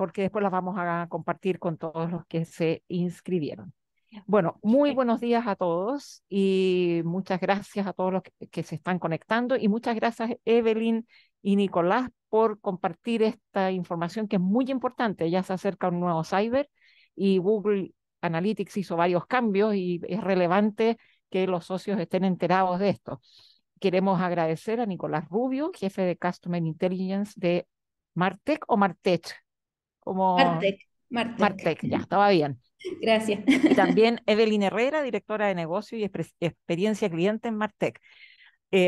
porque después las vamos a compartir con todos los que se inscribieron. Bueno, muy buenos días a todos y muchas gracias a todos los que se están conectando y muchas gracias Evelyn y Nicolás por compartir esta información que es muy importante. Ya se acerca un nuevo cyber y Google Analytics hizo varios cambios y es relevante que los socios estén enterados de esto. Queremos agradecer a Nicolás Rubio, jefe de Customer Intelligence de Martech o Martech, como Martec, Martec. Martech, ya estaba bien. Gracias. Y también Evelyn Herrera, directora de negocio y experiencia cliente en Martech.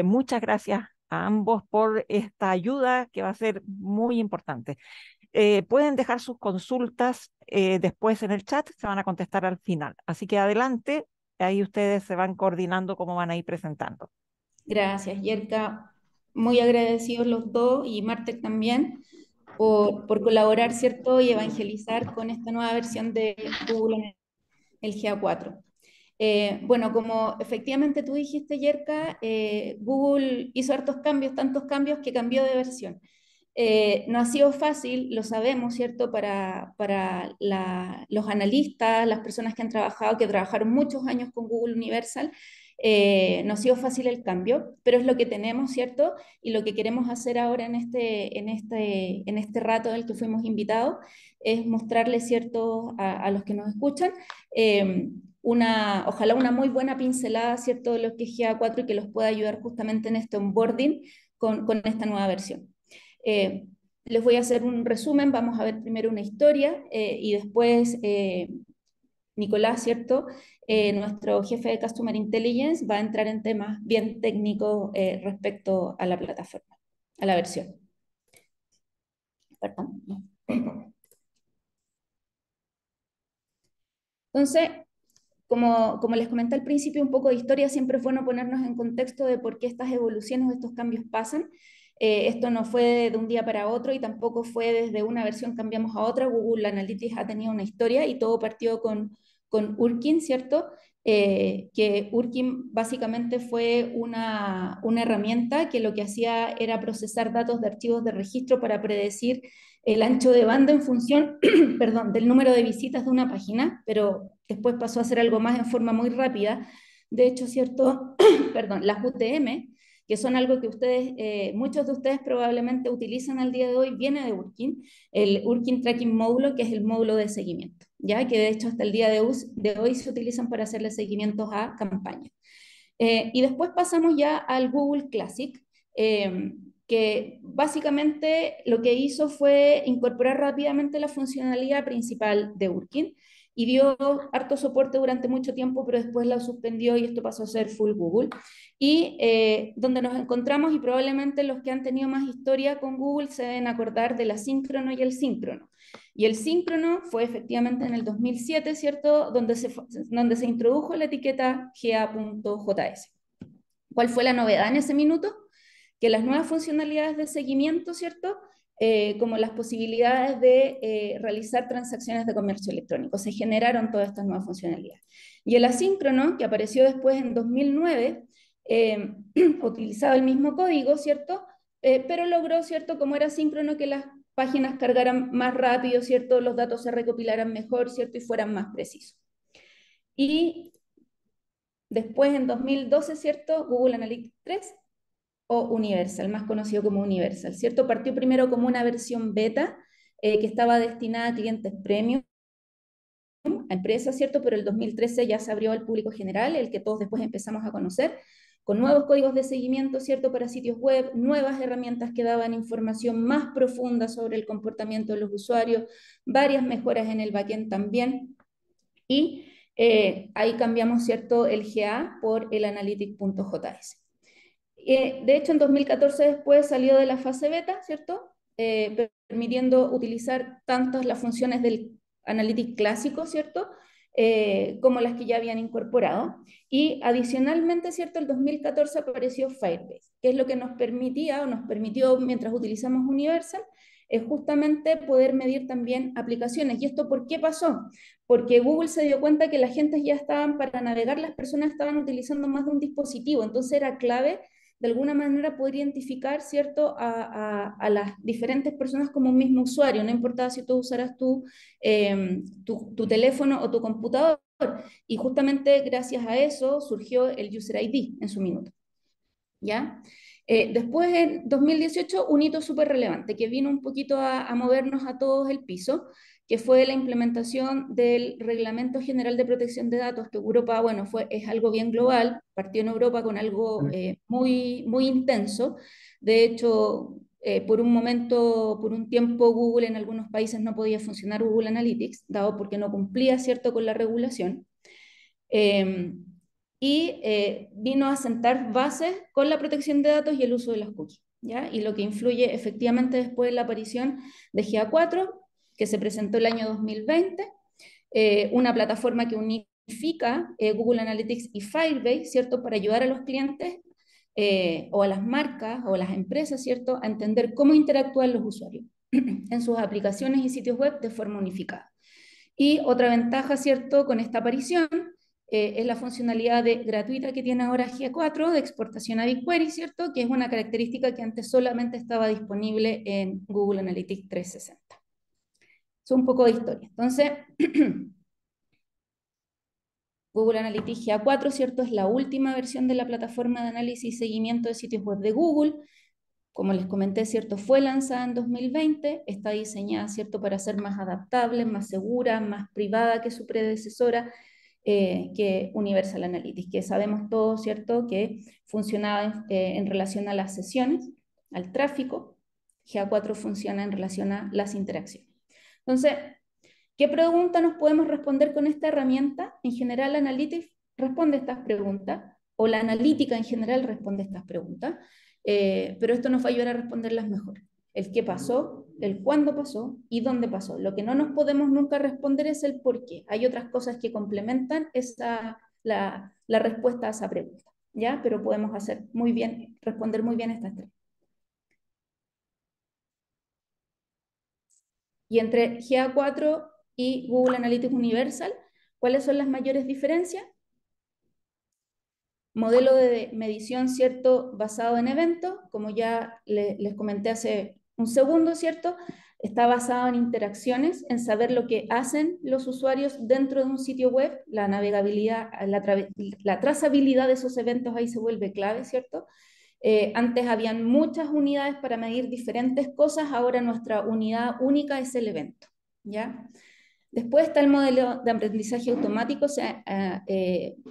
Muchas gracias a ambos por esta ayuda que va a ser muy importante. Pueden dejar sus consultas después en el chat, se van a contestar al final. Así que adelante, ahí ustedes se van coordinando cómo van a ir presentando. Gracias, Yerka. Muy agradecidos los dos y Martec también por colaborar, ¿cierto? Y evangelizar con esta nueva versión de Google en el GA4. Bueno, como efectivamente tú dijiste, Yerka, Google hizo hartos cambios, tantos cambios que cambió de versión. No ha sido fácil, lo sabemos, ¿cierto? Para los analistas, las personas que han trabajado, que trabajaron muchos años con Google Universal, no ha sido fácil el cambio, pero es lo que tenemos, ¿cierto? Y lo que queremos hacer ahora en este rato en el que fuimos invitados es mostrarles, ¿cierto? A los que nos escuchan, ojalá una muy buena pincelada, ¿cierto? De lo que es GA4 y que los pueda ayudar justamente en este onboarding con esta nueva versión. Eh, Les voy a hacer un resumen, vamos a ver primero una historia y después Nicolás, ¿cierto? Nuestro jefe de Customer Intelligence va a entrar en temas bien técnicos respecto a la plataforma, a la versión. Perdón. Entonces, como les comenté al principio, un poco de historia, siempre es bueno ponernos en contexto de por qué estas evoluciones o estos cambios pasan. Esto no fue de un día para otro y tampoco fue desde una versión cambiamos a otra. Google Analytics ha tenido una historia y todo partió con Urkin, ¿cierto? Que Urkin básicamente fue una herramienta que lo que hacía era procesar datos de archivos de registro para predecir el ancho de banda en función, perdón, del número de visitas de una página, pero después pasó a hacer algo más en forma muy rápida. De hecho, cierto, perdón, las UTM, que son algo que ustedes, muchos de ustedes probablemente utilizan al día de hoy, viene de Urkin, el Urkin Tracking Módulo, que es el módulo de seguimiento, ya que de hecho hasta el día de hoy se utilizan para hacerle seguimientos a campañas. Y después pasamos ya al Google Classic, que básicamente lo que hizo fue incorporar rápidamente la funcionalidad principal de Urkin y dio harto soporte durante mucho tiempo, pero después la suspendió y esto pasó a ser full Google. Y donde nos encontramos, y probablemente los que han tenido más historia con Google se deben acordar del asíncrono y el síncrono. Y el síncrono fue efectivamente en el 2007, ¿cierto? Donde se introdujo la etiqueta GA.js. ¿Cuál fue la novedad en ese minuto? Que las nuevas funcionalidades de seguimiento, ¿cierto? Como las posibilidades de realizar transacciones de comercio electrónico. Se generaron todas estas nuevas funcionalidades. Y el asíncrono, que apareció después en 2009, utilizaba el mismo código, ¿cierto? Pero logró, ¿cierto? Como era síncrono, que las páginas cargaran más rápido, ¿cierto? Los datos se recopilaran mejor, ¿cierto? Y fueran más precisos. Y después, en 2012, ¿cierto? Google Analytics 3 o Universal, más conocido como Universal, ¿cierto? Partió primero como una versión beta que estaba destinada a clientes premium, a empresas, ¿cierto? Pero el 2013 ya se abrió al público general, el que todos después empezamos a conocer, con nuevos códigos de seguimiento, ¿cierto? Para sitios web, nuevas herramientas que daban información más profunda sobre el comportamiento de los usuarios, varias mejoras en el backend también, y ahí cambiamos, ¿cierto? El GA por el Analytics.js. De hecho, en 2014 después salió de la fase beta, ¿cierto? Permitiendo utilizar tantas las funciones del Analytics clásico, ¿cierto? Como las que ya habían incorporado. Y adicionalmente, ¿cierto? El 2014 apareció Firebase, que es lo que nos permitía o nos permitió mientras utilizamos Universal, es justamente poder medir también aplicaciones. ¿Y esto por qué pasó? Porque Google se dio cuenta que la gente ya estaban, para navegar, las personas estaban utilizando más de un dispositivo, entonces era clave de alguna manera poder identificar, ¿cierto?, a las diferentes personas como un mismo usuario, no importaba si tú usaras tu teléfono o tu computador. Y justamente gracias a eso surgió el User ID en su minuto. ¿Ya? Después, en 2018, un hito súper relevante que vino un poquito a movernos a todos el piso, que fue la implementación del Reglamento General de Protección de Datos, que Europa, bueno, es algo bien global, partió en Europa con algo muy, muy intenso. De hecho, por un momento, por un tiempo, Google en algunos países no podía funcionar Google Analytics, dado porque no cumplía, ¿cierto?, con la regulación. Vino a sentar bases con la protección de datos y el uso de las cookies, ¿ya? Y lo que influye efectivamente después de la aparición de GA4, que se presentó el año 2020, una plataforma que unifica Google Analytics y Firebase, ¿cierto?, para ayudar a los clientes o a las marcas o a las empresas, ¿cierto?, a entender cómo interactúan los usuarios en sus aplicaciones y sitios web de forma unificada. Y otra ventaja, ¿cierto?, con esta aparición es la funcionalidad gratuita que tiene ahora GA4 de exportación a BigQuery, ¿cierto?, que es una característica que antes solamente estaba disponible en Google Analytics 360. Es un poco de historia. Entonces, Google Analytics GA4, ¿cierto?, es la última versión de la plataforma de análisis y seguimiento de sitios web de Google. Como les comenté, ¿cierto?, fue lanzada en 2020, está diseñada, ¿cierto?, para ser más adaptable, más segura, más privada que su predecesora, que Universal Analytics, que sabemos todos, ¿cierto?, que funcionaba en relación a las sesiones, al tráfico. GA4 funciona en relación a las interacciones. Entonces, ¿qué pregunta nos podemos responder con esta herramienta? En general, Analytics responde estas preguntas, o la analítica en general responde estas preguntas, pero esto nos va a ayudar a responderlas mejor. El qué pasó, el cuándo pasó y dónde pasó. Lo que no nos podemos nunca responder es el por qué. Hay otras cosas que complementan la respuesta a esa pregunta, ¿ya? Pero podemos responder muy bien estas tres. Y entre GA4 y Google Analytics Universal, ¿cuáles son las mayores diferencias? Modelo de medición, ¿cierto?, basado en eventos, como ya les comenté hace un segundo, ¿cierto? Está basado en interacciones, en saber lo que hacen los usuarios dentro de un sitio web, la navegabilidad, la trazabilidad de esos eventos ahí se vuelve clave, ¿cierto? Antes habían muchas unidades para medir diferentes cosas, ahora nuestra unidad única es el evento, ¿ya? Después está el modelo de aprendizaje automático.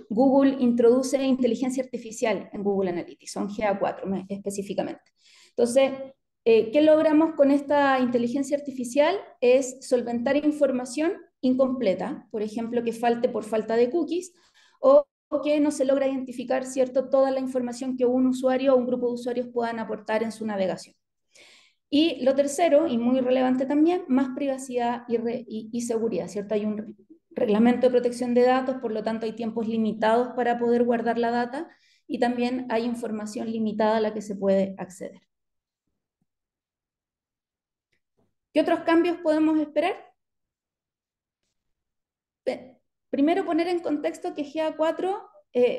Google introduce inteligencia artificial en Google Analytics, son GA4 específicamente. Entonces, ¿qué logramos con esta inteligencia artificial? Es solventar información incompleta, por ejemplo, que falte por falta de cookies, o que no se logra identificar, ¿cierto?, toda la información que un usuario o un grupo de usuarios puedan aportar en su navegación. Y lo tercero, y muy relevante también, más privacidad y seguridad, ¿cierto? Hay un reglamento de protección de datos, por lo tanto hay tiempos limitados para poder guardar la data y también hay información limitada a la que se puede acceder. ¿Qué otros cambios podemos esperar? Primero, poner en contexto que GA4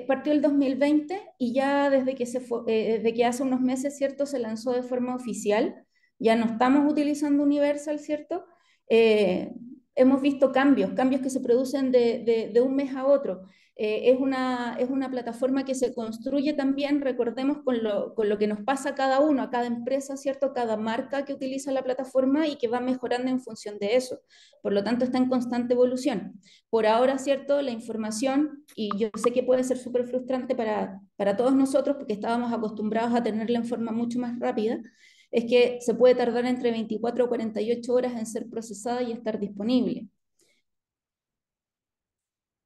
partió el 2020 y ya desde que hace unos meses, ¿cierto?, se lanzó de forma oficial. Ya no estamos utilizando Universal, ¿cierto? Hemos visto cambios que se producen de un mes a otro. Es una plataforma que se construye también, recordemos, con lo que nos pasa a cada uno, a cada empresa, ¿cierto? Cada marca que utiliza la plataforma y que va mejorando en función de eso. Por lo tanto, está en constante evolución. Por ahora, ¿cierto?, la información, y yo sé que puede ser súper frustrante para todos nosotros porque estábamos acostumbrados a tenerla en forma mucho más rápida, es que se puede tardar entre 24 o 48 horas en ser procesada y estar disponible.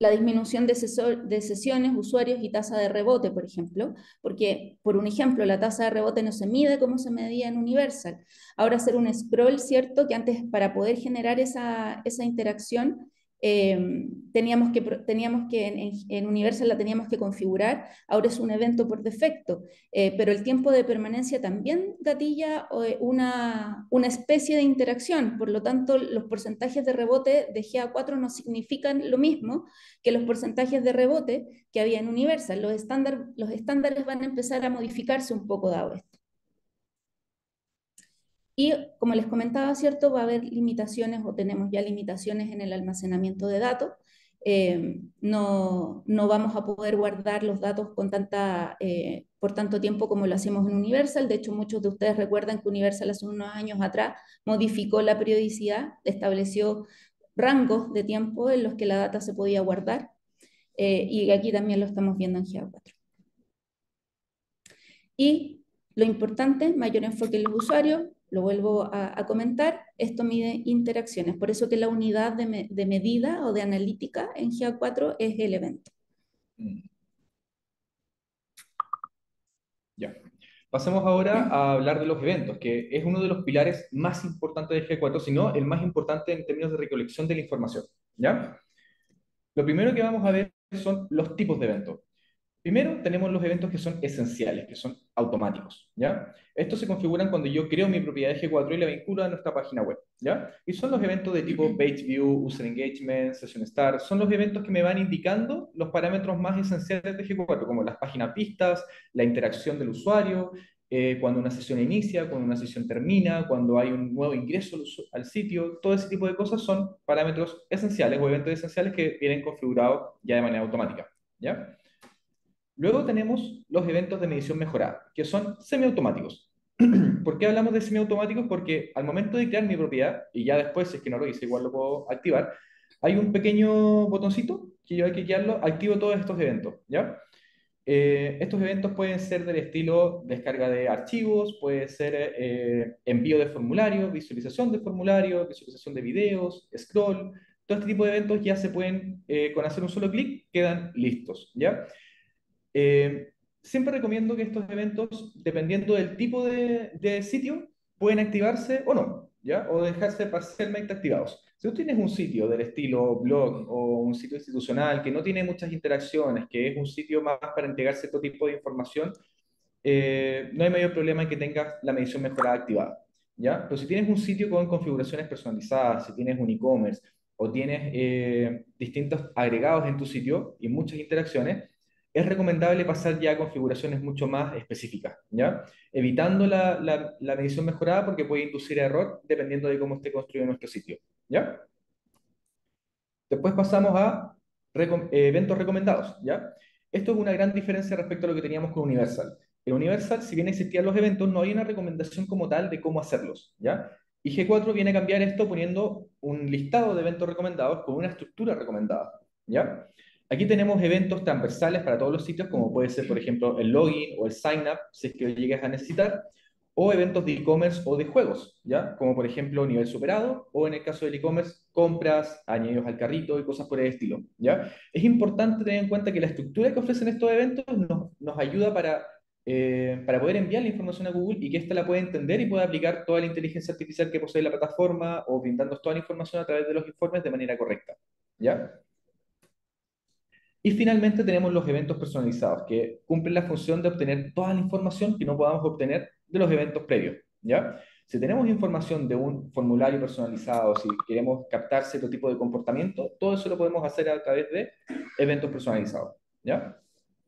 La disminución de sesiones, usuarios y tasa de rebote, por ejemplo, porque, por un ejemplo, la tasa de rebote no se mide como se medía en Universal. Ahora hacer un scroll, ¿cierto?, que antes para poder generar esa interacción teníamos que en Universal la teníamos que configurar, ahora es un evento por defecto, pero el tiempo de permanencia también gatilla una especie de interacción, por lo tanto los porcentajes de rebote de GA4 no significan lo mismo que los porcentajes de rebote que había en Universal. Los estándares van a empezar a modificarse un poco dado esto. Y como les comentaba, ¿cierto? Va a haber limitaciones o tenemos ya limitaciones en el almacenamiento de datos. No vamos a poder guardar los datos por tanto tiempo como lo hacemos en Universal. De hecho, muchos de ustedes recuerdan que Universal hace unos años atrás modificó la periodicidad, estableció rangos de tiempo en los que la data se podía guardar. Y aquí también lo estamos viendo en GA4. Y lo importante, mayor enfoque en los usuarios, lo vuelvo a comentar, esto mide interacciones, por eso que la unidad de medida o de analítica en GA4 es el evento. Ya. Pasemos ahora a hablar de los eventos, que es uno de los pilares más importantes de G4, si no el más importante en términos de recolección de la información. ¿Ya? Lo primero que vamos a ver son los tipos de eventos. Primero, tenemos los eventos que son esenciales, que son automáticos, ¿ya? Estos se configuran cuando yo creo mi propiedad de G4 y la vinculo a nuestra página web, ¿ya? Y son los eventos de tipo Page View, User Engagement, Session Start, son los eventos que me van indicando los parámetros más esenciales de G4, como las páginas vistas, la interacción del usuario, cuando una sesión inicia, cuando una sesión termina, cuando hay un nuevo ingreso al sitio, todo ese tipo de cosas son parámetros esenciales o eventos esenciales que vienen configurados ya de manera automática, ¿ya? Luego tenemos los eventos de medición mejorada, que son semiautomáticos. ¿Por qué hablamos de semiautomáticos? Porque al momento de crear mi propiedad, y ya después, si es que no lo hice, igual lo puedo activar, hay un pequeño botoncito que yo hay que clicarlo, activo todos estos eventos, ¿ya? Estos eventos pueden ser del estilo descarga de archivos, puede ser envío de formulario, visualización de formulario, visualización de videos, scroll, todo este tipo de eventos ya se pueden, con hacer un solo clic, quedan listos, ¿ya? Eh, Siempre recomiendo que estos eventos, dependiendo del tipo de sitio, pueden activarse o no, ¿ya? O dejarse parcialmente activados. Si tú tienes un sitio del estilo blog o un sitio institucional que no tiene muchas interacciones, que es un sitio más para entregar cierto tipo de información, no hay mayor problema en que tengas la medición mejorada activada, ¿ya? Pero si tienes un sitio con configuraciones personalizadas, si tienes un e-commerce o tienes distintos agregados en tu sitio y muchas interacciones, es recomendable pasar ya a configuraciones mucho más específicas, ¿ya? Evitando la medición mejorada porque puede inducir a error dependiendo de cómo esté construido nuestro sitio, ¿ya? Después pasamos a eventos recomendados, ¿ya? Esto es una gran diferencia respecto a lo que teníamos con Universal. En Universal, si bien existían los eventos, no hay una recomendación como tal de cómo hacerlos, ¿ya? Y G4 viene a cambiar esto poniendo un listado de eventos recomendados con una estructura recomendada, ¿ya? Aquí tenemos eventos transversales para todos los sitios, como puede ser, por ejemplo, el login o el sign up, si es que lo llegues a necesitar, o eventos de e-commerce o de juegos, ¿ya? Como por ejemplo nivel superado, o en el caso del e-commerce, compras, añadidos al carrito y cosas por el estilo, ¿ya? Es importante tener en cuenta que la estructura que ofrecen estos eventos nos ayuda para poder enviar la información a Google y que ésta la pueda entender y pueda aplicar toda la inteligencia artificial que posee la plataforma o brindando toda la información a través de los informes de manera correcta, ¿ya? Y finalmente tenemos los eventos personalizados, que cumplen la función de obtener toda la información que no podamos obtener de los eventos previos, ¿ya? Si tenemos información de un formulario personalizado, si queremos captar cierto tipo de comportamiento, todo eso lo podemos hacer a través de eventos personalizados, ¿ya?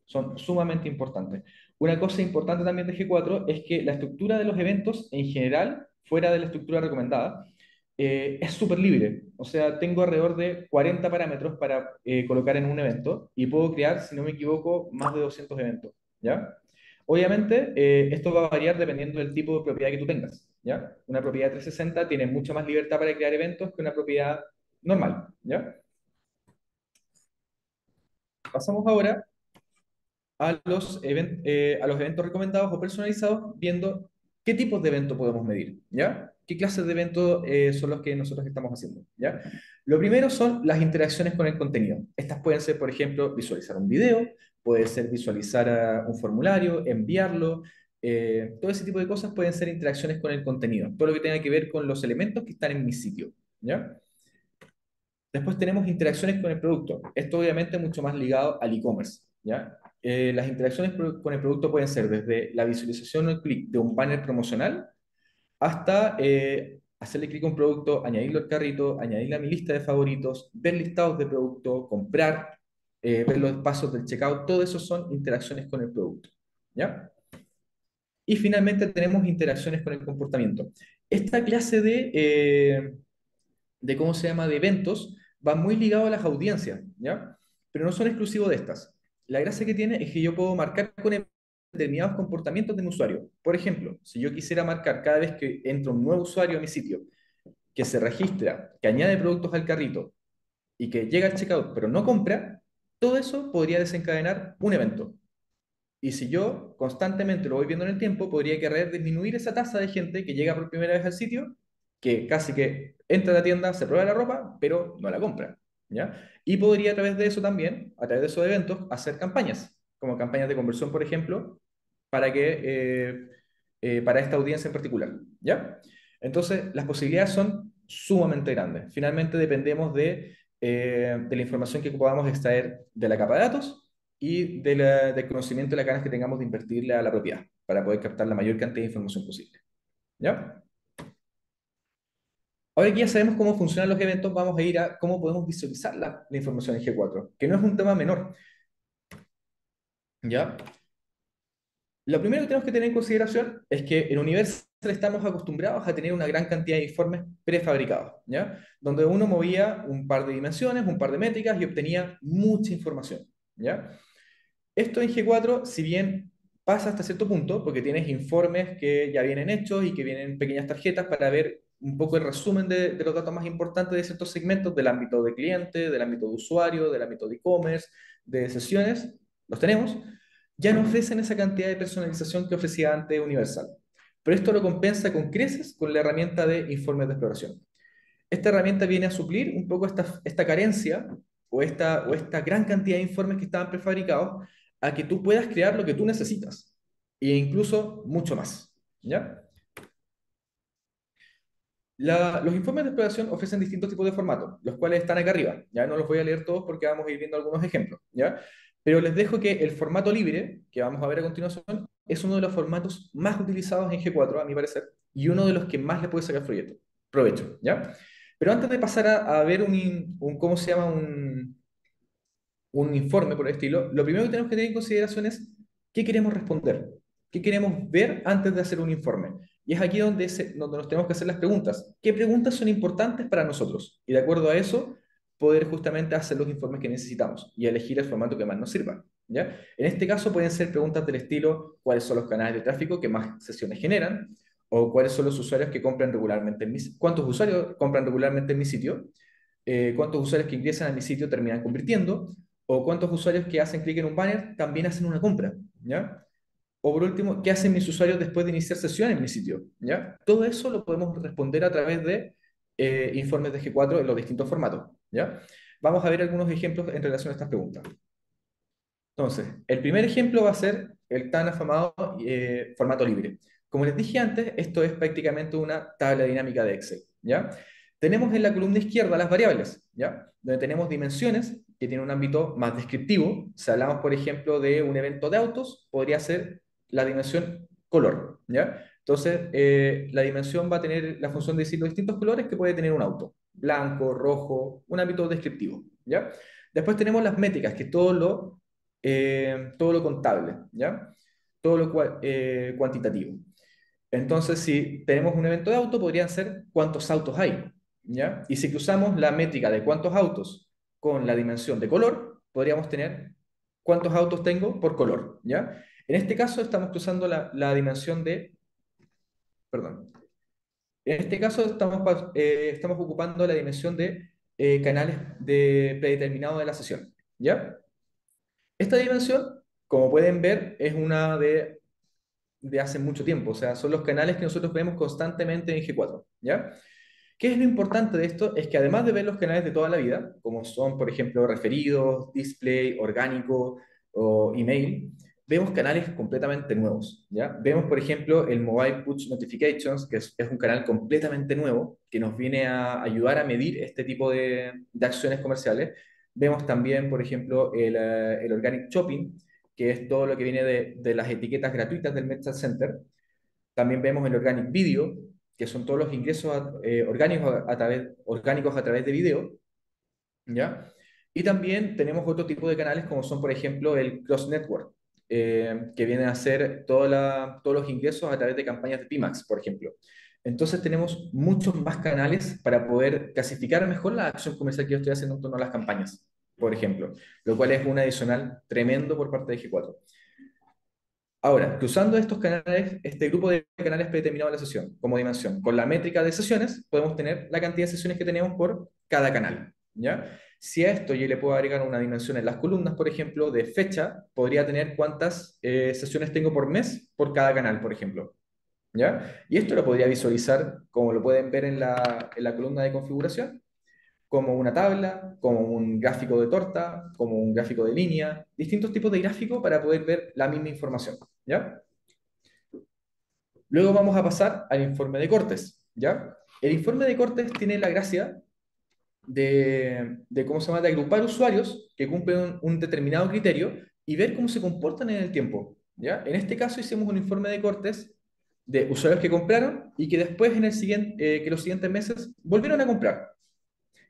Son sumamente importantes. Una cosa importante también de G4 es que la estructura de los eventos en general, fuera de la estructura recomendada, es súper libre. O sea, tengo alrededor de 40 parámetros para colocar en un evento y puedo crear, si no me equivoco, más de 200 eventos, ¿ya? Obviamente, esto va a variar dependiendo del tipo de propiedad que tú tengas, ¿ya? Una propiedad 360 tiene mucha más libertad para crear eventos que una propiedad normal, ¿ya? Pasamos ahora a los eventos recomendados o personalizados, viendo qué tipos de eventos podemos medir, ¿ya? ¿Qué clases de eventos son los que nosotros estamos haciendo, ¿ya? Lo primero son las interacciones con el contenido. Estas pueden ser, por ejemplo, visualizar un video, puede ser visualizar un formulario, enviarlo, todo ese tipo de cosas pueden ser interacciones con el contenido, todo lo que tenga que ver con los elementos que están en mi sitio, ¿ya? Después tenemos interacciones con el producto. Esto obviamente es mucho más ligado al e-commerce, ¿ya? Las interacciones con el producto pueden ser desde la visualización o el clic de un banner promocional hasta hacerle clic a un producto, añadirlo al carrito, añadirlo a mi lista de favoritos, ver listados de producto, comprar, ver los pasos del checkout, todo eso son interacciones con el producto, ¿ya? Y finalmente tenemos interacciones con el comportamiento. Esta clase de ¿cómo se llama?, de eventos, van muy ligados a las audiencias, ¿ya? Pero no son exclusivos de estas. La gracia que tiene es que yo puedo marcar con determinados comportamientos de un usuario. Por ejemplo, si yo quisiera marcar cada vez que entra un nuevo usuario a mi sitio, que se registra, que añade productos al carrito y que llega al checkout pero no compra, todo eso podría desencadenar un evento. Y si yo constantemente lo voy viendo en el tiempo, podría querer disminuir esa tasa de gente que llega por primera vez al sitio, que casi que entra a la tienda, se prueba la ropa, pero no la compra, ¿ya? Y podría a través de eso también, a través de esos eventos, hacer campañas, como campañas de conversión, por ejemplo, para esta audiencia en particular, ¿ya? Entonces, las posibilidades son sumamente grandes. Finalmente, dependemos de la información que podamos extraer de la capa de datos y del conocimiento de las ganas que tengamos de invertirle a la propiedad para poder captar la mayor cantidad de información posible. ¿Ya? Ahora que ya sabemos cómo funcionan los eventos, vamos a ir a cómo podemos visualizar la información en G4, que no es un tema menor. ¿Ya? Lo primero que tenemos que tener en consideración es que en Universal estamos acostumbrados a tener una gran cantidad de informes prefabricados, ¿ya? Donde uno movía un par de dimensiones, un par de métricas y obtenía mucha información, ¿ya? Esto en G4, si bien pasa hasta cierto punto, porque tienes informes que ya vienen hechos y que vienen en pequeñas tarjetas para ver un poco el resumen de los datos más importantes de ciertos segmentos del ámbito de cliente, del ámbito de usuario, del ámbito de e-commerce, de sesiones, los tenemos, ya no ofrecen esa cantidad de personalización que ofrecía antes Universal. Pero esto lo compensa con creces con la herramienta de informes de exploración. Esta herramienta viene a suplir un poco esta carencia o esta gran cantidad de informes que estaban prefabricados a que tú puedas crear lo que tú necesitas e incluso mucho más, ¿ya? Los informes de exploración ofrecen distintos tipos de formatos, los cuales están acá arriba. Ya no los voy a leer todos porque vamos a ir viendo algunos ejemplos, ¿ya? Pero les dejo que el formato libre, que vamos a ver a continuación, es uno de los formatos más utilizados en G4, a mi parecer, y uno de los que más le puede sacar provecho, ¿ya? Pero antes de pasar a ver ¿cómo se llama? Un informe por el estilo, lo primero que tenemos que tener en consideración es qué queremos responder, qué queremos ver antes de hacer un informe. Y es aquí donde nos tenemos que hacer las preguntas. ¿Qué preguntas son importantes para nosotros? Y de acuerdo a eso, poder justamente hacer los informes que necesitamos y elegir el formato que más nos sirva, ¿ya? En este caso pueden ser preguntas del estilo, ¿cuáles son los canales de tráfico que más sesiones generan? ¿O cuáles son los usuarios que compran regularmente cuántos usuarios compran regularmente en mi sitio? ¿Cuántos usuarios que ingresan a mi sitio terminan convirtiendo? ¿O cuántos usuarios que hacen clic en un banner también hacen una compra? ¿Ya? O por último, ¿qué hacen mis usuarios después de iniciar sesión en mi sitio? ¿Ya? Todo eso lo podemos responder a través de informes de G4 en los distintos formatos. ¿Ya? Vamos a ver algunos ejemplos en relación a estas preguntas. Entonces, el primer ejemplo va a ser el tan afamado formato libre. Como les dije antes, esto es prácticamente una tabla dinámica de Excel, ¿ya? Tenemos en la columna izquierda las variables, ¿ya? Donde tenemos dimensiones que tienen un ámbito más descriptivo. Si hablamos, por ejemplo, de un evento de autos, podría ser la dimensión color, ¿ya? Entonces, la dimensión va a tener la función de decir los distintos colores que puede tener un auto. Blanco, rojo, un ámbito descriptivo, ¿ya? Después tenemos las métricas, que es todo lo contable, ¿ya? Todo lo cuantitativo. Entonces, si tenemos un evento de auto, podrían ser cuántos autos hay, ¿ya? Y si cruzamos la métrica de cuántos autos con la dimensión de color, podríamos tener cuántos autos tengo por color, ¿ya? En este caso estamos cruzando la dimensión perdón, en este caso estamos ocupando la dimensión de canales predeterminados de la sesión, ¿ya? Esta dimensión, como pueden ver, es una de hace mucho tiempo, o sea, son los canales que nosotros vemos constantemente en G4, ¿ya? ¿Qué es lo importante de esto? Es que además de ver los canales de toda la vida, como son, por ejemplo, referidos, display, orgánico o email, vemos canales completamente nuevos, ¿ya? Vemos, por ejemplo, el Mobile Push Notifications, que es un canal completamente nuevo que nos viene a ayudar a medir este tipo de acciones comerciales. Vemos también, por ejemplo, el Organic Shopping, que es todo lo que viene de las etiquetas gratuitas del Meta Center. También vemos el Organic Video, que son todos los ingresos orgánicos a través de video, ¿ya? Y también tenemos otro tipo de canales como son, por ejemplo, el Cross Network, que viene a ser todos los ingresos a través de campañas de Pimax, por ejemplo. Entonces tenemos muchos más canales para poder clasificar mejor la acción comercial que yo estoy haciendo en torno a las campañas, por ejemplo, lo cual es un adicional tremendo por parte de G4. Ahora, cruzando estos canales, este grupo de canales predeterminado de la sesión como dimensión, con la métrica de sesiones, podemos tener la cantidad de sesiones que tenemos por cada canal, ¿ya? Si a esto yo le puedo agregar una dimensión en las columnas, por ejemplo, de fecha, podría tener cuántas sesiones tengo por mes por cada canal, por ejemplo, ¿ya? Y esto lo podría visualizar, como lo pueden ver en la columna de configuración, como una tabla, como un gráfico de torta, como un gráfico de línea, distintos tipos de gráficos para poder ver la misma información, ¿ya? Luego vamos a pasar al informe de cortes, ¿ya? El informe de cortes tiene la gracia de ¿cómo se llama?, de agrupar usuarios que cumplen un determinado criterio y ver cómo se comportan en el tiempo, ¿ya? En este caso hicimos un informe de cortes de usuarios que compraron y que después que los siguientes meses volvieron a comprar.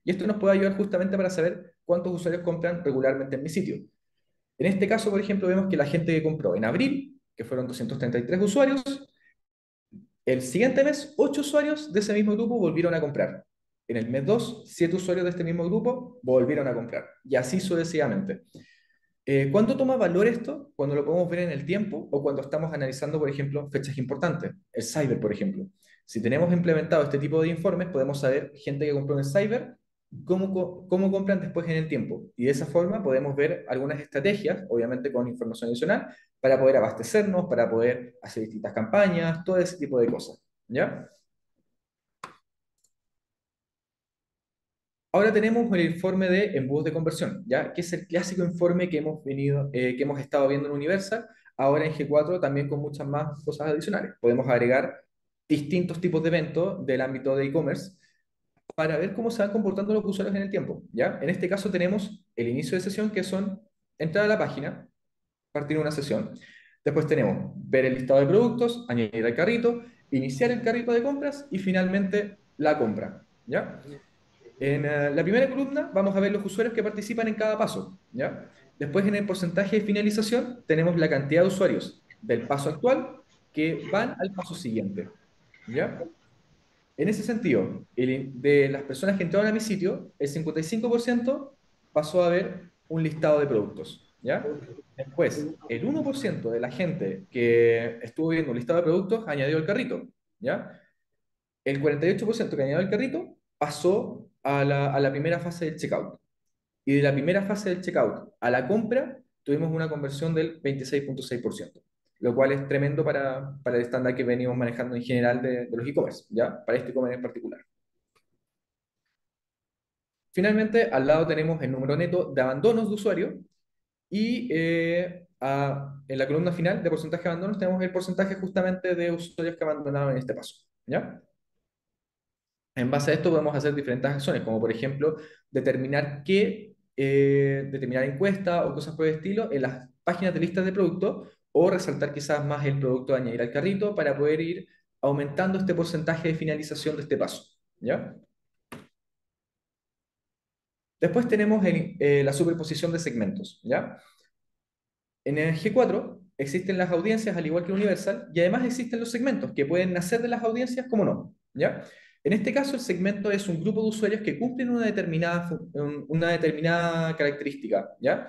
Y esto nos puede ayudar justamente para saber cuántos usuarios compran regularmente en mi sitio. En este caso, por ejemplo, vemos que la gente que compró en abril, que fueron 233 usuarios, el siguiente mes, 8 usuarios de ese mismo grupo volvieron a comprar. En el mes 2, 7 usuarios de este mismo grupo volvieron a comprar. Y así sucesivamente. ¿Cuándo toma valor esto? Cuando lo podemos ver en el tiempo o cuando estamos analizando, por ejemplo, fechas importantes. El Cyber, por ejemplo. Si tenemos implementado este tipo de informes, podemos saber gente que compró en el Cyber, cómo compran después en el tiempo. Y de esa forma podemos ver algunas estrategias, obviamente con información adicional, para poder abastecernos, para poder hacer distintas campañas, todo ese tipo de cosas. ¿Ya? Ahora tenemos el informe de embudos de conversión, ¿ya? Que es el clásico informe que hemos estado viendo en Universal, ahora en G4 también con muchas más cosas adicionales. Podemos agregar distintos tipos de eventos del ámbito de e-commerce para ver cómo se van comportando los usuarios en el tiempo, ¿ya? En este caso tenemos el inicio de sesión, que son entrar a la página, partir una sesión. Después tenemos ver el listado de productos, añadir al carrito, iniciar el carrito de compras y finalmente la compra, ¿ya? En la primera columna vamos a ver los usuarios que participan en cada paso, ¿ya? Después en el porcentaje de finalización tenemos la cantidad de usuarios del paso actual que van al paso siguiente, ¿ya? En ese sentido, de las personas que entraron a mi sitio, el 55% pasó a ver un listado de productos, ¿ya? Después, el 1% de la gente que estuvo viendo un listado de productos añadió el carrito, ¿ya? El 48% que añadió el carrito pasó a la primera fase del checkout. Y de la primera fase del checkout a la compra, tuvimos una conversión del 26,6%, lo cual es tremendo para el estándar que venimos manejando en general de los e-commerce, ¿ya? Para este e-commerce en particular. Finalmente, al lado tenemos el número neto de abandonos de usuario y en la columna final de porcentaje de abandonos tenemos el porcentaje justamente de usuarios que abandonaron en este paso, ¿ya? En base a esto podemos hacer diferentes acciones, como por ejemplo determinar encuestas o cosas por el estilo en las páginas de listas de productos o resaltar quizás más el producto a añadir al carrito para poder ir aumentando este porcentaje de finalización de este paso, ¿ya? Después tenemos la superposición de segmentos, ¿ya? En el G4 existen las audiencias al igual que el Universal y además existen los segmentos que pueden nacer de las audiencias como no, ¿ya? En este caso el segmento es un grupo de usuarios que cumplen una determinada característica, ¿ya?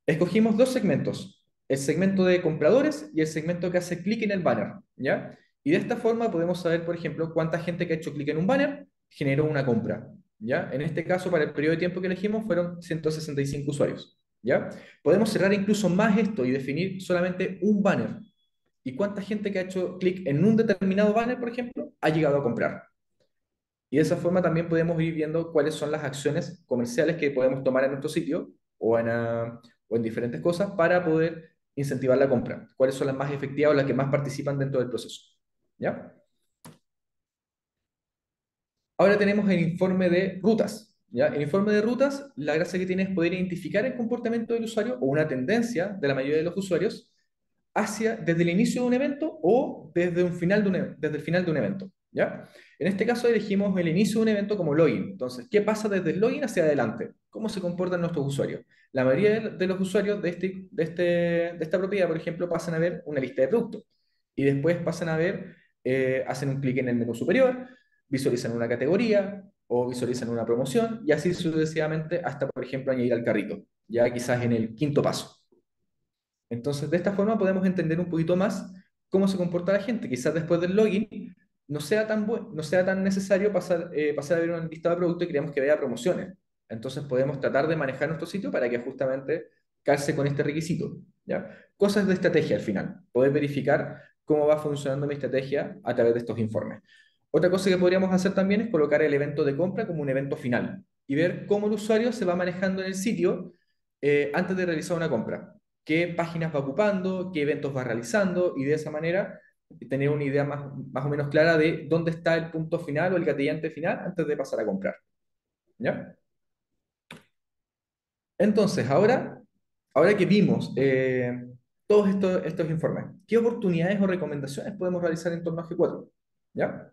Escogimos dos segmentos, el segmento de compradores y el segmento que hace clic en el banner, ¿ya? Y de esta forma podemos saber, por ejemplo, cuánta gente que ha hecho clic en un banner generó una compra, ¿ya? En este caso, para el periodo de tiempo que elegimos, fueron 165 usuarios, ¿ya? Podemos cerrar incluso más esto y definir solamente un banner. ¿Y cuánta gente que ha hecho clic en un determinado banner, por ejemplo, ha llegado a comprar? Y de esa forma también podemos ir viendo cuáles son las acciones comerciales que podemos tomar en nuestro sitio o en diferentes cosas para poder incentivar la compra, cuáles son las más efectivas o las que más participan dentro del proceso. ¿Ya? Ahora tenemos el informe de rutas. ¿Ya? El informe de rutas, la gracia que tiene es poder identificar el comportamiento del usuario o una tendencia de la mayoría de los usuarios desde el inicio de un evento o desde el final de un evento. ¿Ya? En este caso elegimos el inicio de un evento como login. Entonces, ¿qué pasa desde el login hacia adelante? ¿Cómo se comportan nuestros usuarios? La mayoría de los usuarios de esta propiedad, por ejemplo, pasan a ver una lista de productos y después pasan a ver, hacen un clic en el menú superior, visualizan una categoría o visualizan una promoción y así sucesivamente hasta, por ejemplo, añadir al carrito, ya quizás en el quinto paso. Entonces, de esta forma podemos entender un poquito más cómo se comporta la gente. Quizás después del login no sea tan necesario pasar a ver una lista de productos y queremos que vea promociones. Entonces, podemos tratar de manejar nuestro sitio para que justamente calce con este requisito. ¿Ya? Cosas de estrategia al final. Poder verificar cómo va funcionando mi estrategia a través de estos informes. Otra cosa que podríamos hacer también es colocar el evento de compra como un evento final y ver cómo el usuario se va manejando en el sitio antes de realizar una compra, qué páginas va ocupando, qué eventos va realizando y de esa manera tener una idea más o menos clara de dónde está el punto final o el gatillante final antes de pasar a comprar. ¿Ya? Entonces, ahora que vimos todos estos informes, ¿qué oportunidades o recomendaciones podemos realizar en torno a G4? ¿Ya?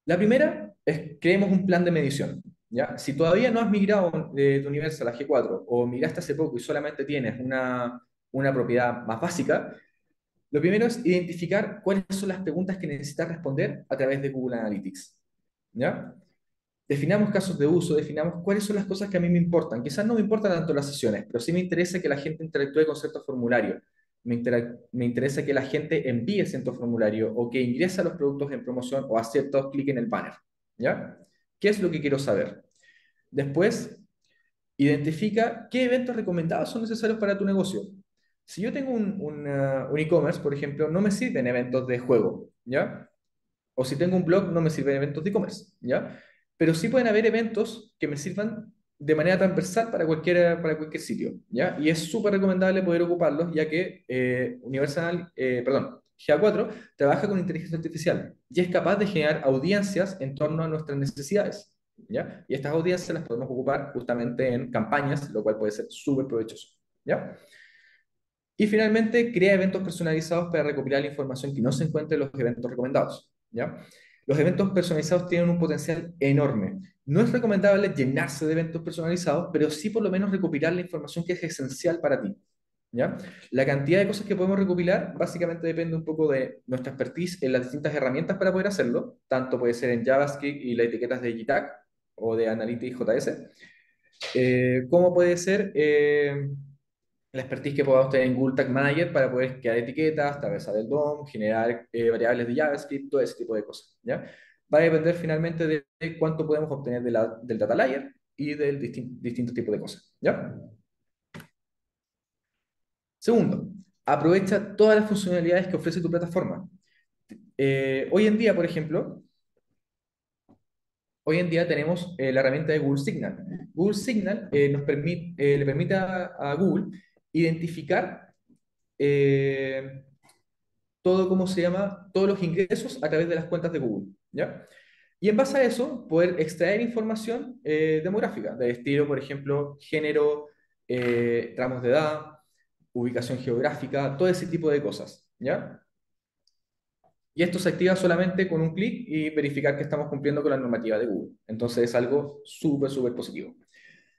La primera es creemos un plan de medición. ¿Ya? Si todavía no has migrado de tu Universal a G4 o migraste hace poco y solamente tienes una propiedad más básica, lo primero es identificar cuáles son las preguntas que necesitas responder a través de Google Analytics. ¿Ya? Definamos casos de uso, definamos cuáles son las cosas que a mí me importan. Quizás no me importan tanto las sesiones, pero sí me interesa que la gente interactúe con ciertos formularios. Me interesa que la gente envíe ciertos formularios o que ingrese a los productos en promoción o a ciertos clic en el banner. ¿Ya? ¿Qué es lo que quiero saber? Después, identifica qué eventos recomendados son necesarios para tu negocio. Si yo tengo un e-commerce, por ejemplo, no me sirven eventos de juego, ¿ya? O si tengo un blog, no me sirven eventos de e-commerce, ¿ya? Pero sí pueden haber eventos que me sirvan de manera transversal para cualquier sitio, ¿ya? Y es súper recomendable poder ocuparlos, ya que GA4 trabaja con inteligencia artificial y es capaz de generar audiencias en torno a nuestras necesidades, ¿ya? Y estas audiencias las podemos ocupar justamente en campañas, lo cual puede ser súper provechoso, ¿ya? Y finalmente, crea eventos personalizados para recopilar la información que no se encuentra en los eventos recomendados, ¿ya? Los eventos personalizados tienen un potencial enorme. No es recomendable llenarse de eventos personalizados, pero sí por lo menos recopilar la información que es esencial para ti, ¿ya? La cantidad de cosas que podemos recopilar básicamente depende un poco de nuestra expertise en las distintas herramientas para poder hacerlo, tanto puede ser en JavaScript y las etiquetas de JTAG o de Analytics JS, como puede ser la expertise que podamos tener en Google Tag Manager para poder crear etiquetas, atravesar el DOM, generar variables de JavaScript, todo ese tipo de cosas, ¿ya? Va a depender finalmente de cuánto podemos obtener del data layer y del distintos tipos de cosas, ¿ya? Segundo, aprovecha todas las funcionalidades que ofrece tu plataforma. Hoy en día, por ejemplo, hoy en día tenemos la herramienta de Google Signal. Google Signal le permite a Google identificar eh, ¿cómo se llama? Todos los ingresos a través de las cuentas de Google, ¿ya? Y en base a eso, poder extraer información demográfica, de estilo, por ejemplo, género, tramos de edad, ubicación geográfica, todo ese tipo de cosas, ¿ya? Y esto se activa solamente con un clic y verificar que estamos cumpliendo con la normativa de Google. Entonces es algo súper, súper positivo.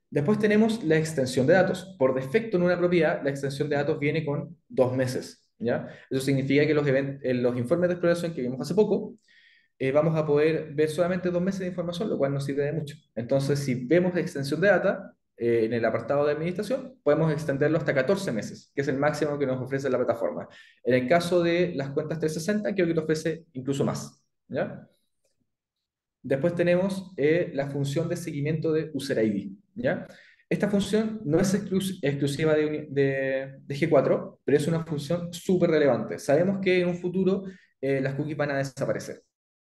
Después tenemos la extensión de datos. Por defecto en una propiedad, la extensión de datos viene con 2 meses, ¿ya? Eso significa que en los informes de exploración que vimos hace poco, vamos a poder ver solamente 2 meses de información, lo cual nos sirve de mucho. Entonces, si vemos la extensión de data en el apartado de administración, podemos extenderlo hasta 14 meses, que es el máximo que nos ofrece la plataforma. En el caso de las cuentas 360, creo que te ofrece incluso más, ¿ya? Después tenemos la función de seguimiento de User ID, ¿ya? Esta función no es exclusiva de G4, pero es una función súper relevante. Sabemos que en un futuro las cookies van a desaparecer.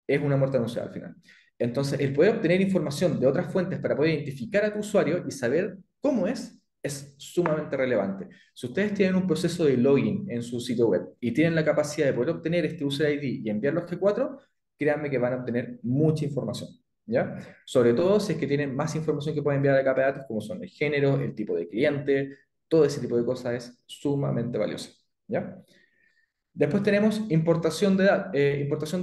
Es una muerte anunciada al final. Entonces, el poder obtener información de otras fuentes para poder identificar a tu usuario y saber cómo es es sumamente relevante. Si ustedes tienen un proceso de login en su sitio web y tienen la capacidad de poder obtener este user ID y enviarlo a G4, créanme que van a obtener mucha información, ¿ya? Sobre todo si es que tienen más información que pueden enviar a la capa de datos, como son el género, el tipo de cliente, todo ese tipo de cosas es sumamente valioso, ¿ya? Después tenemos importación de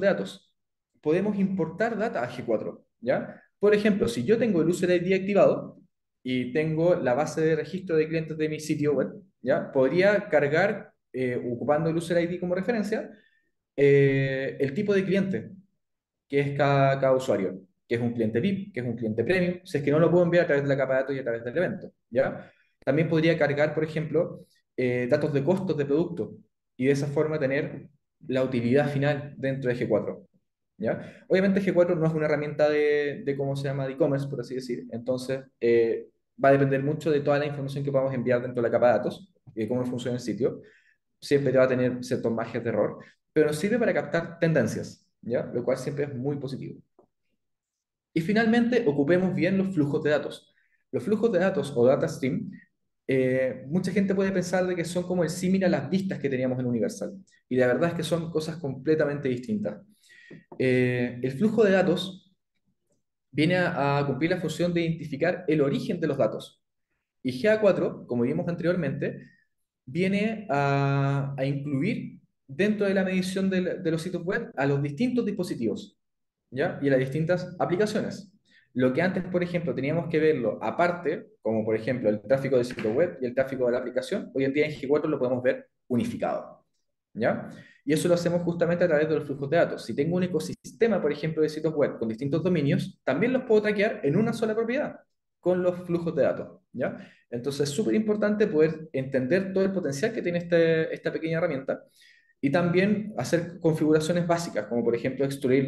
datos. Podemos importar data a G4, ¿ya? Por ejemplo, si yo tengo el user ID activado y tengo la base de registro de clientes de mi sitio web, ¿ya? Podría cargar, ocupando el user ID como referencia, el tipo de cliente que es cada usuario, que es un cliente VIP, que es un cliente premium, si es que no lo puedo enviar a través de la capa de datos y a través del evento, ¿ya? También podría cargar, por ejemplo, datos de costos de producto y de esa forma tener la utilidad final dentro de G4, ¿ya? Obviamente G4 no es una herramienta de ¿cómo se llama?, de e-commerce, por así decir, entonces va a depender mucho de toda la información que podamos enviar dentro de la capa de datos y de cómo funciona el sitio. Siempre te va a tener ciertos margen de error, pero nos sirve para captar tendencias, ¿ya? Lo cual siempre es muy positivo. Y finalmente, ocupemos bien los flujos de datos. Los flujos de datos o data stream, mucha gente puede pensar de que son como el símil a las vistas que teníamos en Universal. Y la verdad es que son cosas completamente distintas. El flujo de datos viene a cumplir la función de identificar el origen de los datos. Y GA4, como vimos anteriormente, viene a incluir dentro de la medición de los sitios web a los distintos dispositivos, ¿ya? Y a las distintas aplicaciones. Lo que antes, por ejemplo, teníamos que verlo aparte, como por ejemplo el tráfico del sitio web y el tráfico de la aplicación, hoy en día en G4 lo podemos ver unificado, ¿ya? Y eso lo hacemos justamente a través de los flujos de datos. Si tengo un ecosistema, por ejemplo, de sitios web con distintos dominios, también los puedo traquear en una sola propiedad con los flujos de datos, ¿ya? Entonces es súper importante poder entender todo el potencial que tiene esta pequeña herramienta y también hacer configuraciones básicas, como por ejemplo excluir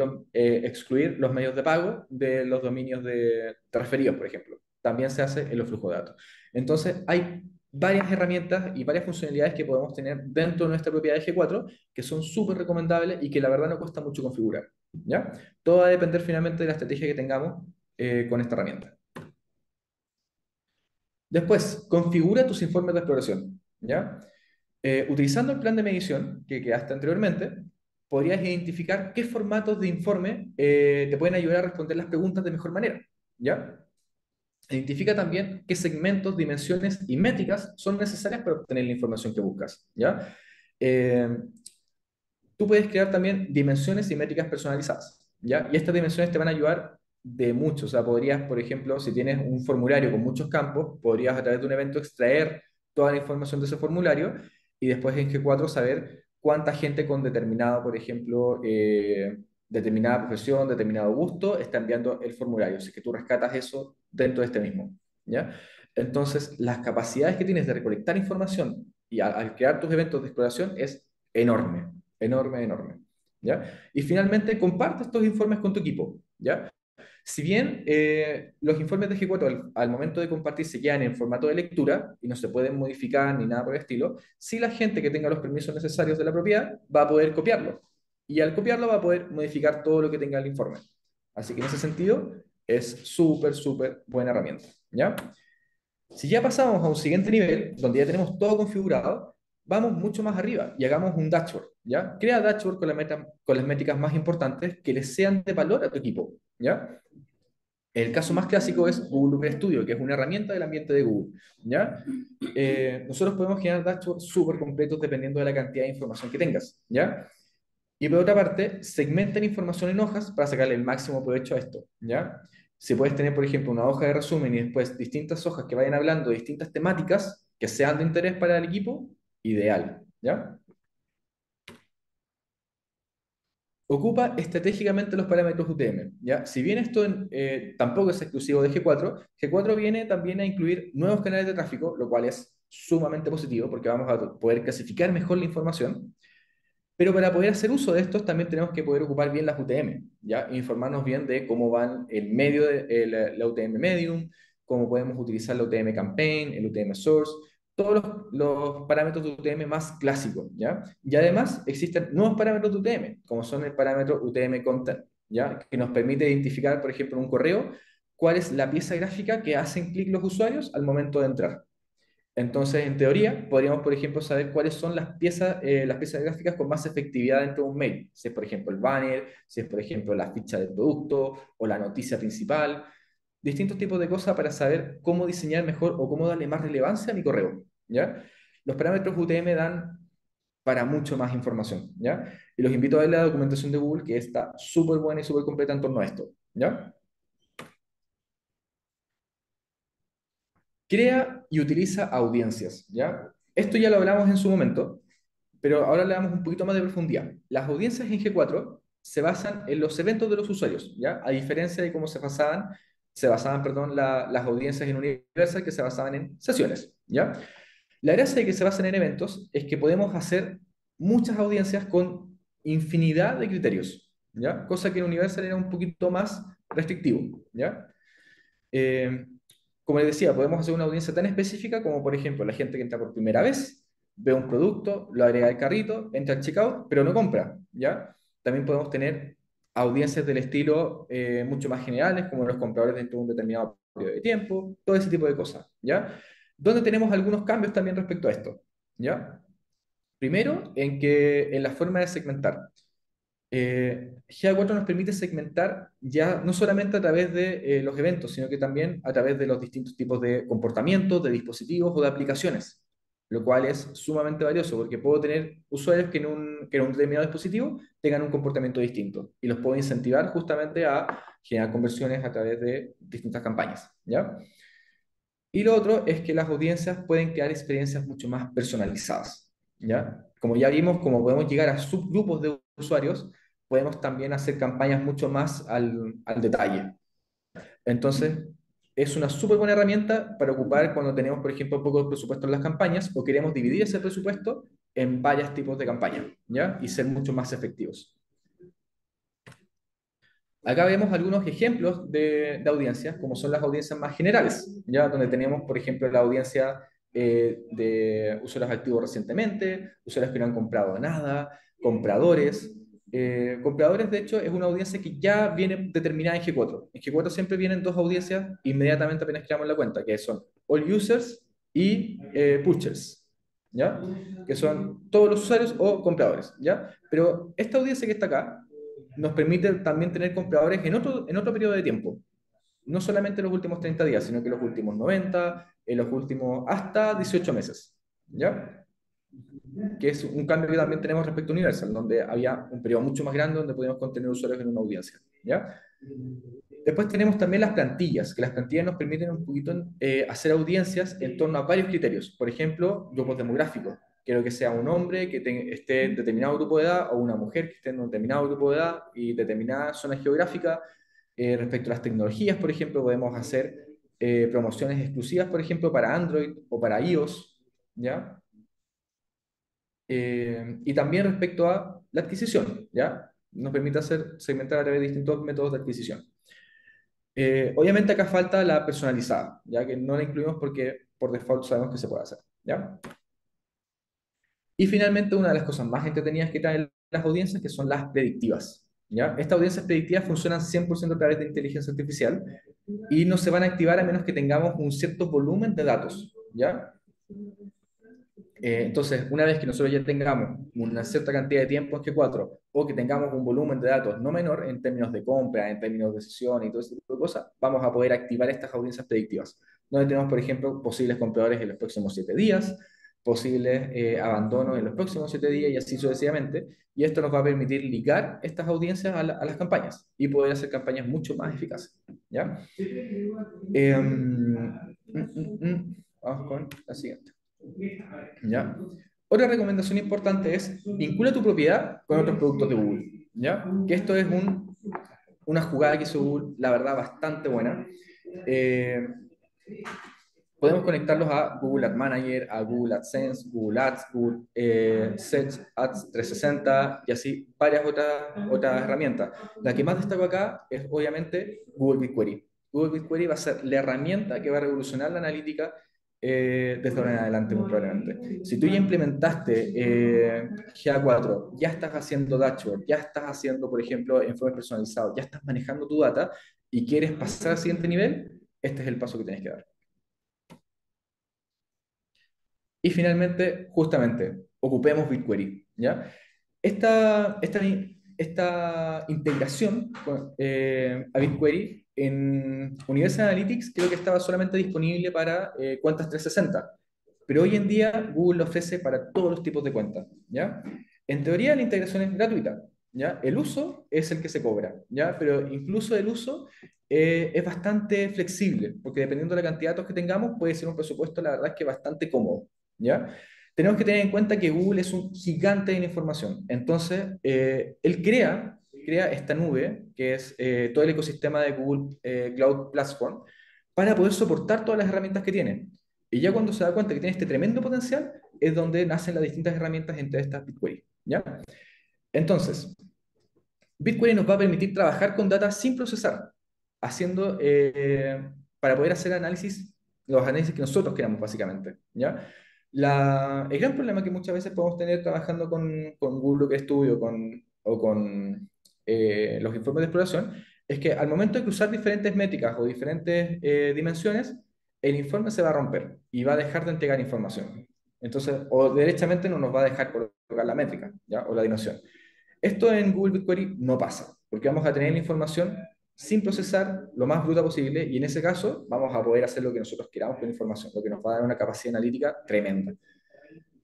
los medios de pago de los dominios de transferidos, por ejemplo. También se hace en los flujos de datos. Entonces, hay varias herramientas y varias funcionalidades que podemos tener dentro de nuestra propiedad de G4 que son súper recomendables y que la verdad no cuesta mucho configurar, ¿ya? Todo va a depender finalmente de la estrategia que tengamos con esta herramienta. Después, configura tus informes de exploración, ¿ya? Utilizando el plan de medición que quedaste anteriormente, podrías identificar qué formatos de informe te pueden ayudar a responder las preguntas de mejor manera, ¿ya? Identifica también qué segmentos, dimensiones y métricas son necesarias para obtener la información que buscas, ¿ya? Eh, Tú puedes crear también dimensiones y métricas personalizadas, ¿ya? Y estas dimensiones te van a ayudar de mucho. O sea, podrías, por ejemplo, si tienes un formulario con muchos campos, podrías a través de un evento extraer toda la información de ese formulario y después en G4 saber cuánta gente con determinado, por ejemplo, determinada profesión, determinado gusto, está enviando el formulario. Así que tú rescatas eso dentro de este mismo, ¿ya? Entonces, las capacidades que tienes de recolectar información y al crear tus eventos de exploración es enorme. Enorme, enorme. ¿Ya? Y finalmente, comparte estos informes con tu equipo. ¿Ya? Si bien los informes de G4 al momento de compartir se quedan en formato de lectura y no se pueden modificar ni nada por el estilo, si la gente que tenga los permisos necesarios de la propiedad va a poder copiarlo. Y al copiarlo va a poder modificar todo lo que tenga el informe. Así que en ese sentido es súper, súper buena herramienta. ¿Ya? Si ya pasamos a un siguiente nivel, donde ya tenemos todo configurado, vamos mucho más arriba y hagamos un dashboard, ¿ya? Crea dashboard con las métricas más importantes que les sean de valor a tu equipo, ¿ya? El caso más clásico es Google Looker Studio, que es una herramienta del ambiente de Google, ¿ya? Nosotros podemos generar dashboards súper completos dependiendo de la cantidad de información que tengas, ¿ya? Y por otra parte, segmenten información en hojas para sacarle el máximo provecho a esto, ¿ya? Si puedes tener, por ejemplo, una hoja de resumen y después distintas hojas que vayan hablando de distintas temáticas que sean de interés para el equipo, ideal, ¿ya? Ocupa estratégicamente los parámetros UTM, ¿ya? Si bien esto tampoco es exclusivo de G4, G4 viene también a incluir nuevos canales de tráfico, lo cual es sumamente positivo porque vamos a poder clasificar mejor la información. Pero para poder hacer uso de estos también tenemos que poder ocupar bien las UTM, ¿ya? Informarnos bien de cómo van el medio de la UTM Medium, cómo podemos utilizar la UTM Campaign, el UTM Source, todos los parámetros de UTM más clásicos, ¿ya? Y además existen nuevos parámetros de UTM, como son el parámetro UTM Content, ¿ya? Que nos permite identificar, por ejemplo, en un correo, cuál es la pieza gráfica que hacen clic los usuarios al momento de entrar. Entonces, en teoría, podríamos, por ejemplo, saber cuáles son las piezas gráficas con más efectividad dentro de un mail. Si es, por ejemplo, el banner, si es, por ejemplo, la ficha del producto o la noticia principal. Distintos tipos de cosas para saber cómo diseñar mejor o cómo darle más relevancia a mi correo, ¿ya? Los parámetros UTM dan para mucho más información, ¿ya? Y los invito a ver la documentación de Google, que está súper buena y súper completa en torno a esto, ¿ya? Crea y utiliza audiencias, ¿ya? Esto ya lo hablamos en su momento, pero ahora le damos un poquito más de profundidad. Las audiencias en G4 se basan en los eventos de los usuarios, ¿ya? A diferencia de cómo se basaban, perdón, las audiencias en Universal, que se basaban en sesiones, ¿ya? La gracia de que se basen en eventos es que podemos hacer muchas audiencias con infinidad de criterios, ¿ya? Cosa que en Universal era un poquito más restrictivo, ¿ya? Eh, Como les decía, podemos hacer una audiencia tan específica como, por ejemplo, la gente que entra por primera vez, ve un producto, lo agrega al carrito, entra al checkout, pero no compra, ¿ya? También podemos tener audiencias del estilo mucho más generales, como los compradores dentro de un determinado periodo de tiempo, todo ese tipo de cosas, ¿ya? Donde tenemos algunos cambios también respecto a esto, ¿ya? Primero, en la forma de segmentar. GA4 nos permite segmentar ya no solamente a través de los eventos, sino que también a través de los distintos tipos de comportamientos, de dispositivos o de aplicaciones, lo cual es sumamente valioso porque puedo tener usuarios que en un determinado dispositivo tengan un comportamiento distinto y los puedo incentivar justamente a generar conversiones a través de distintas campañas, ¿ya? Y lo otro es que las audiencias pueden crear experiencias mucho más personalizadas, ¿ya? Como ya vimos, como podemos llegar a subgrupos de usuarios, podemos también hacer campañas mucho más al detalle. Entonces, es una súper buena herramienta para ocupar cuando tenemos, por ejemplo, poco presupuesto en las campañas o queremos dividir ese presupuesto en varios tipos de campañas, ¿ya? Y ser mucho más efectivos. Acá vemos algunos ejemplos de audiencias, como son las audiencias más generales, ¿ya? Donde tenemos, por ejemplo, la audiencia de usuarios activos recientemente, usuarios que no han comprado nada, compradores. Compradores, de hecho, es una audiencia que ya viene determinada en G4. En G4 siempre vienen dos audiencias inmediatamente apenas creamos la cuenta, que son All Users y Purchasers, ¿ya? Que son todos los usuarios o compradores, ¿ya? Pero esta audiencia que está acá nos permite también tener compradores en otro periodo de tiempo. No solamente los últimos 30 días, sino que los últimos 90, en los últimos hasta 18 meses. ¿Ya? Que es un cambio que también tenemos respecto a Universal, donde había un periodo mucho más grande donde podíamos contener usuarios en una audiencia. ¿Ya? Después tenemos también las plantillas, que las plantillas nos permiten un poquito hacer audiencias en torno a varios criterios. Por ejemplo, grupos demográficos. Quiero que sea un hombre que esté en determinado grupo de edad o una mujer que esté en un determinado grupo de edad y determinada zona geográfica. Respecto a las tecnologías, por ejemplo, podemos hacer promociones exclusivas, por ejemplo, para Android o para iOS, ¿ya? Y también respecto a la adquisición, ¿ya? Nos permite segmentar a través de distintos métodos de adquisición. Obviamente acá falta la personalizada, ya que no la incluimos porque por default sabemos que se puede hacer, ¿ya? Y finalmente una de las cosas más entretenidas que traen las audiencias, que son las predictivas, ¿ya? Estas audiencias predictivas funcionan 100% a través de inteligencia artificial y no se van a activar a menos que tengamos un cierto volumen de datos, ¿ya? Entonces, una vez que nosotros ya tengamos una cierta cantidad de tiempo en G4 o que tengamos un volumen de datos no menor en términos de compra, en términos de sesión y todo ese tipo de cosas, vamos a poder activar estas audiencias predictivas, donde tenemos, por ejemplo, posibles compradores en los próximos 7 días, posibles abandonos en los próximos 7 días y así sucesivamente. Y esto nos va a permitir ligar estas audiencias a las campañas y poder hacer campañas mucho más eficaces, ¿ya? Vamos con la siguiente. ¿Ya? Otra recomendación importante es vincula tu propiedad con otros productos de Google, ¿ya? Que esto es una jugada que hizo Google, la verdad, bastante buena. Eh, Podemos conectarlos a Google Ad Manager, a Google AdSense, Google Ads, Google Search Ads 360 y así varias otras herramientas. La que más destaco acá es obviamente Google BigQuery. Google BigQuery va a ser la herramienta que va a revolucionar la analítica desde ahora en adelante, muy probablemente. Si tú ya implementaste GA4, ya estás haciendo dashboard, ya estás haciendo, por ejemplo, informes personalizados, ya estás manejando tu data y quieres pasar al siguiente nivel, este es el paso que tienes que dar. Y finalmente, justamente, ocupemos BigQuery, ¿ya? Esta integración a BigQuery en Universal Analytics creo que estaba solamente disponible para cuentas 360, pero hoy en día Google lo ofrece para todos los tipos de cuentas, ¿ya? En teoría la integración es gratuita, ¿ya? El uso es el que se cobra, ¿ya? Pero incluso el uso es bastante flexible, porque dependiendo de la cantidad de datos que tengamos, puede ser un presupuesto, la verdad es que bastante cómodo, ¿ya? Tenemos que tener en cuenta que Google es un gigante de la información. Entonces, él crea esta nube, que es todo el ecosistema de Google Cloud Platform, para poder soportar todas las herramientas que tiene. Y ya cuando se da cuenta que tiene este tremendo potencial, es donde nacen las distintas herramientas entre estas BigQuery, ¿ya? Entonces, BigQuery nos va a permitir trabajar con data sin procesar, haciendo, para poder hacer los análisis que nosotros queramos, básicamente, ¿ya? El gran problema que muchas veces podemos tener trabajando con Google Studio o con los informes de exploración es que al momento de que usar diferentes métricas o diferentes dimensiones, el informe se va a romper y va a dejar de entregar información. Entonces, o derechamente no nos va a dejar colocar la métrica, ¿ya? O la dimensión. Esto en Google BigQuery no pasa, porque vamos a tener la información sin procesar lo más bruta posible y en ese caso vamos a poder hacer lo que nosotros queramos con la información, lo que nos va a dar una capacidad analítica tremenda.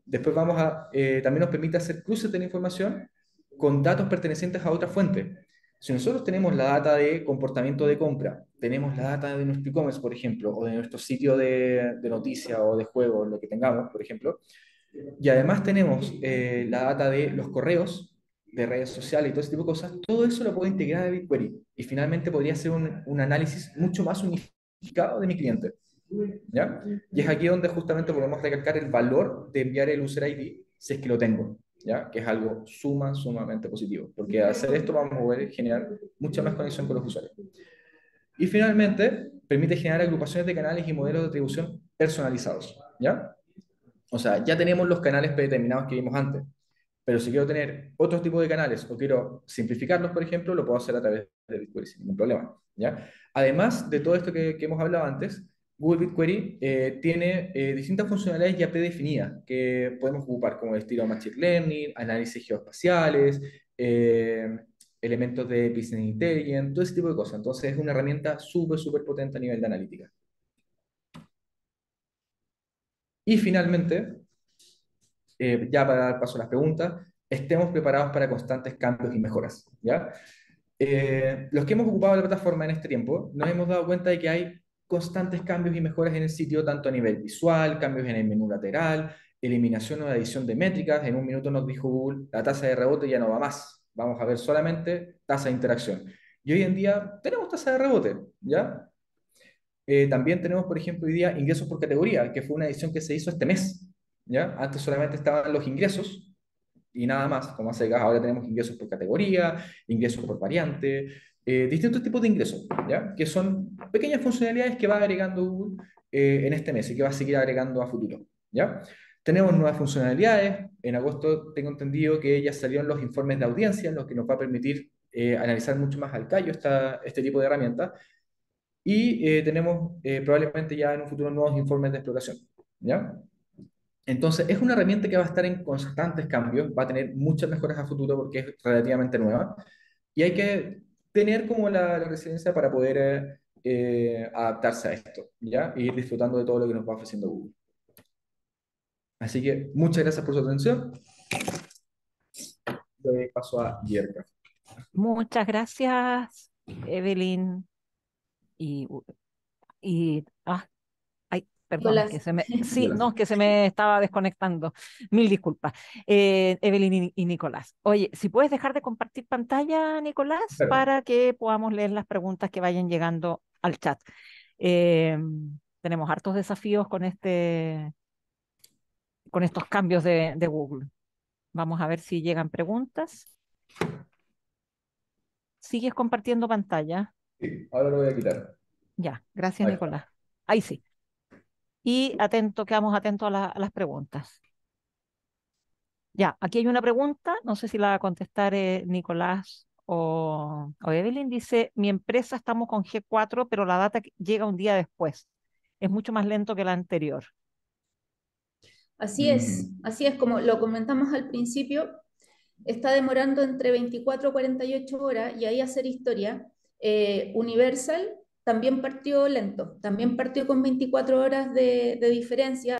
Después también nos permite hacer cruces de la información con datos pertenecientes a otra fuente. Si nosotros tenemos la data de comportamiento de compra, tenemos la data de nuestro e-commerce, por ejemplo, o de nuestro sitio de noticias o de juegos, lo que tengamos, por ejemplo, y además tenemos la data de los correos, de redes sociales y todo ese tipo de cosas, todo eso lo puedo integrar a BigQuery y finalmente podría ser un análisis mucho más unificado de mi cliente. ¿Ya? Y es aquí donde justamente podemos recalcar el valor de enviar el user ID si es que lo tengo, ¿ya? Que es algo sumamente positivo, porque al hacer esto vamos a poder generar mucha más conexión con los usuarios. Y finalmente, permite generar agrupaciones de canales y modelos de atribución personalizados, ¿ya? O sea, ya tenemos los canales predeterminados que vimos antes, pero si quiero tener otro tipo de canales o quiero simplificarlos, por ejemplo, lo puedo hacer a través de BigQuery sin ningún problema, ¿ya? Además de todo esto que hemos hablado antes, Google BigQuery tiene distintas funcionalidades ya predefinidas que podemos ocupar, como el estilo Machine Learning, análisis geoespaciales, elementos de Business Intelligence, todo ese tipo de cosas. Entonces es una herramienta súper potente a nivel de analítica. Y finalmente, ya para dar paso a las preguntas, estemos preparados para constantes cambios y mejoras, ¿ya? Los que hemos ocupado la plataforma en este tiempo, nos hemos dado cuenta de que hay constantes cambios y mejoras en el sitio, tanto a nivel visual, cambios en el menú lateral, eliminación o adición de métricas. En un minuto nos dijo Google, la tasa de rebote ya no va más, vamos a ver solamente tasa de interacción. Y hoy en día tenemos tasa de rebote, ¿ya? También tenemos, por ejemplo, hoy día ingresos por categoría, que fue una edición que se hizo este mes, ¿ya? Antes solamente estaban los ingresos y nada más, como hace gas, ahora tenemos ingresos por categoría, ingresos por variante, distintos tipos de ingresos, ¿ya? Que son pequeñas funcionalidades que va agregando Google en este mes y que va a seguir agregando a futuro, ¿ya? Tenemos nuevas funcionalidades. En agosto tengo entendido que ya salieron los informes de audiencia, lo que nos va a permitir analizar mucho más al callo este tipo de herramientas. Y tenemos probablemente ya en un futuro nuevos informes de exploración, ¿ya? Entonces, es una herramienta que va a estar en constantes cambios, va a tener muchas mejoras a futuro porque es relativamente nueva y hay que tener como la resiliencia para poder adaptarse a esto, ¿ya? Y ir disfrutando de todo lo que nos va ofreciendo Google. Así que muchas gracias por su atención. Doy paso a Yerka. Muchas gracias, Evelyn. Y, ay, perdón, Nicolás. sí, no, que se me estaba desconectando. Mil disculpas. Evelyn y Nicolás. Oye, si puedes dejar de compartir pantalla, Nicolás, Claro. para que podamos leer las preguntas que vayan llegando al chat. Eh, Tenemos hartos desafíos con estos cambios de Google. Vamos a ver si llegan preguntas. ¿Sigues compartiendo pantalla? Sí, ahora lo voy a quitar. Ya, gracias, Ahí está. Nicolás. Ahí sí. Y quedamos atentos a las preguntas. Ya, aquí hay una pregunta, no sé si la va a contestar Nicolás o Evelyn. Dice, mi empresa estamos con G4, pero la data llega un día después. Es mucho más lento que la anterior. así es como lo comentamos al principio, está demorando entre 24 y 48 horas y ahí hacer historia. Universal también partió lento, también partió con 24 horas de diferencia.